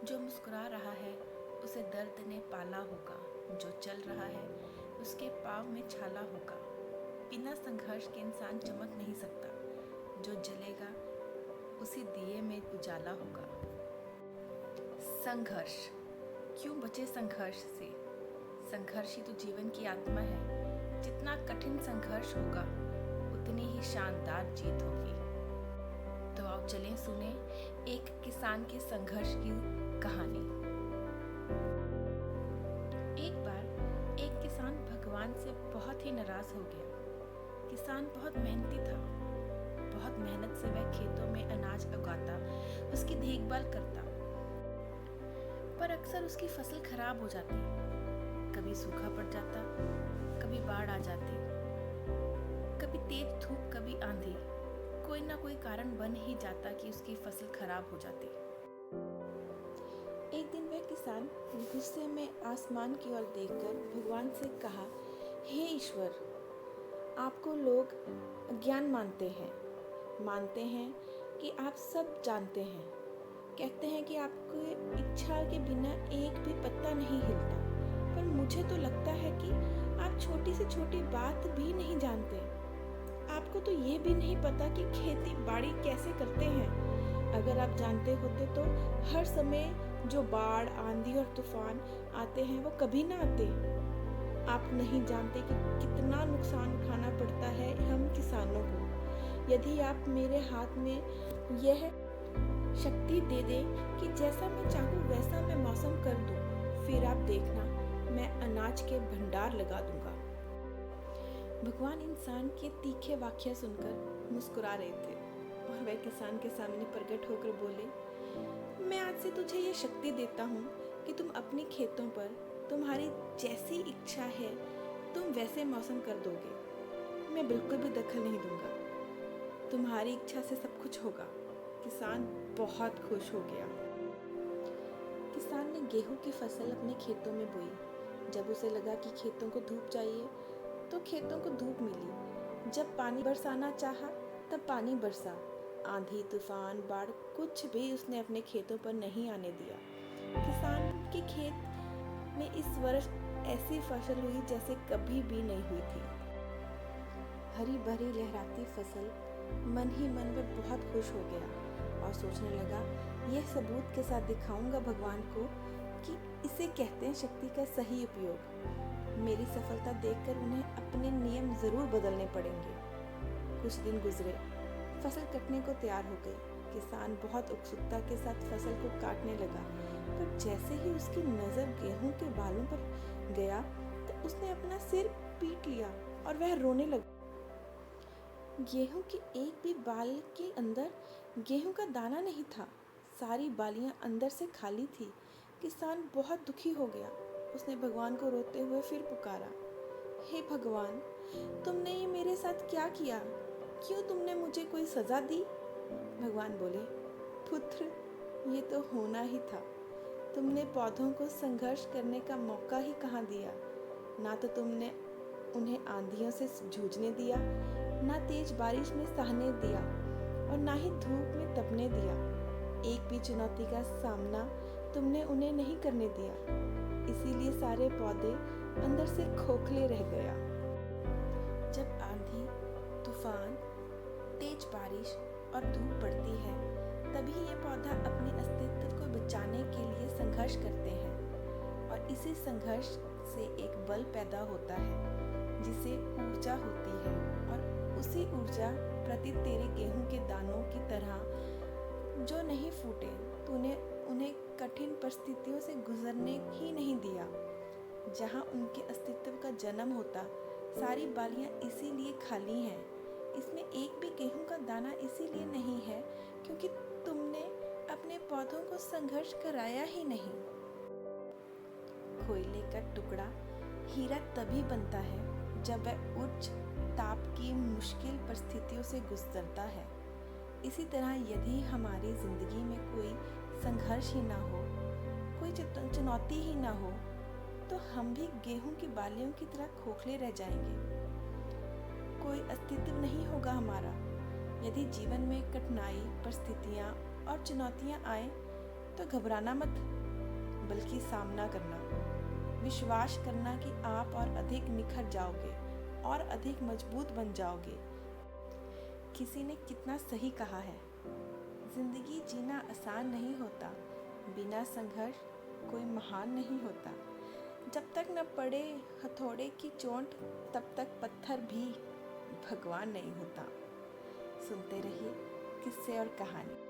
जो मुस्कुरा रहा है उसे दर्द ने पाला होगा, जो चल रहा है उसके पाँव में छाला होगा। बिना संघर्ष के इंसान चमक नहीं सकता, जो जलेगा उसी दिए में उजाला होगा। संघर्ष, क्यों बचे संघर्ष से? संघर्ष ही तो जीवन की आत्मा है। जितना कठिन संघर्ष होगा उतनी ही शानदार जीत होगी। तो आओ चलें सुने एक किसान के संघर्ष की कहानी। एक बार एक किसान भगवान से बहुत ही नाराज हो गया। किसान बहुत मेहनती था। बहुत मेहनत से वह खेतों में अनाज उगाता, उसकी देखभाल करता, पर अक्सर उसकी फसल खराब हो जाती। कभी सूखा पड़ जाता, कभी बाढ़ आ जाती, कभी तेज धूप, कभी आंधी। कोई ना कोई कारण बन ही जाता कि उसकी फसल खराब हो जाती। एक दिन वह किसान गुस्से में आसमान की ओर देखकर भगवान से कहा, हे ईश्वर, आपको लोग ज्ञान मानते हैं कि आप सब जानते हैं। कहते हैं कि आपकी इच्छा के बिना एक भी पत्ता नहीं हिलता, पर मुझे तो लगता है कि आप छोटी से छोटी बात भी नहीं जानते। आपको तो ये भी नहीं पता कि खेती बाड़ी कैसे करते हैं। अगर आप जानते होते तो हर समय जो बाढ़, आंधी और तूफान आते हैं वो कभी ना आते। आप नहीं जानते कि कितना नुकसान उठाना पड़ता है हम किसानों को। यदि आप मेरे हाथ में यह शक्ति दे दें कि जैसा मैं चाहूँ वैसा मैं मौसम कर दूँ, फिर आप देखना मैं अनाज के भंडार लगा दूंगा। भगवान इंसान के तीखे वाक्य सुनकर मुस्कुरा रहे थे और वह किसान के सामने प्रकट होकर बोले, मैं आज से तुझे ये शक्ति देता हूँ कि तुम अपने खेतों पर तुम्हारी जैसी इच्छा है तुम वैसे मौसम कर दोगे। मैं बिल्कुल भी दखल नहीं दूंगा। तुम्हारी इच्छा से सब कुछ होगा। किसान बहुत खुश हो गया। किसान ने गेहूं की फसल अपने खेतों में बोई। जब उसे लगा कि खेतों को धूप चाहिए तो खेतों को धूप मिली। जब पानी बरसाना चाहा तब पानी बरसा। आंधी, तूफान, बाढ़ कुछ भी उसने अपने खेतों पर नहीं आने दिया। किसान के खेत में इस वर्ष ऐसी फसल हुई जैसे कभी भी नहीं हुई थी। हरी भरी लहराती फसल। मन ही मन में बहुत खुश हो गया और सोचने लगा, यह सबूत के साथ दिखाऊंगा भगवान को कि इसे कहते हैं शक्ति का सही उपयोग। मेरी सफलता देखकर उन्हें अपने नियम जरूर बदलने पड़ेंगे। कुछ दिन गुजरे, फसल कटने को तैयार हो गई। किसान बहुत उत्सुकता के साथ फसल को काटने लगा, पर जैसे ही उसकी नज़र गेहूं के बालों पर गया तो उसने अपना सिर पीट लिया और वह रोने लगा। गेहूं के एक भी बाल के अंदर गेहूं का दाना नहीं था। सारी बालियां अंदर से खाली थी। किसान बहुत दुखी हो गया। उसने भगवान को रोते हुए फिर पुकारा, हे भगवान, तुमने ये मेरे साथ क्या किया? क्यों तुमने मुझे कोई सजा दी? भगवान बोले, पुत्र, ये तो होना ही था। तुमने पौधों को संघर्ष करने का मौका ही कहाँ दिया। ना तो तुमने उन्हें आंधियों से जूझने दिया, ना तेज बारिश में सहने दिया और ना ही धूप में तपने दिया। एक भी चुनौती का सामना तुमने उन्हें नहीं करने दिया। इसीलिए सारे पौधे अंदर से खोखले रह गया। जब आंधी, तूफान, तेज बारिश और धूप पड़ती है तभी ये पौधा अपने अस्तित्व को बचाने के लिए संघर्ष करते हैं और इसी संघर्ष से एक बल पैदा होता है जिसे ऊर्जा होती है और उसी ऊर्जा प्रति तेरे गेहूं के दानों की तरह जो नहीं फूटे, तूने उन्हें कठिन परिस्थितियों से गुजरने ही नहीं दिया। जहाँ उनके अस्तित्व का जन्म होता, सारी बालियाँ इसीलिए खाली हैं। इसमें एक भी गेहूं का दाना इसीलिए नहीं है क्योंकि तुमने अपने पौधों को संघर्ष कराया ही नहीं। कोयले का टुकड़ा हीरा तभी बनता है जब वह उच्च ताप की मुश्किल परिस्थितियों से गुजरता है। इसी तरह यदि हमारी जिंदगी में कोई संघर्ष ही ना हो, कोई चुनौती ही ना हो, तो हम भी गेहूं की बालियों की तरह खोखले रह जाएंगे। कोई अस्तित्व नहीं होगा हमारा। यदि जीवन में कठिनाई, परिस्थितियाँ और चुनौतियाँ आए तो घबराना मत, बल्कि सामना करना। विश्वास करना कि आप और अधिक निखर जाओगे और अधिक मजबूत बन जाओगे। किसी ने कितना सही कहा है, जिंदगी जीना आसान नहीं होता, बिना संघर्ष कोई महान नहीं होता। जब तक न पड़े हथौड़े की चोट, तब तक पत्थर भी भगवान नहीं होता। सुनते रहिए किस्से और कहानी।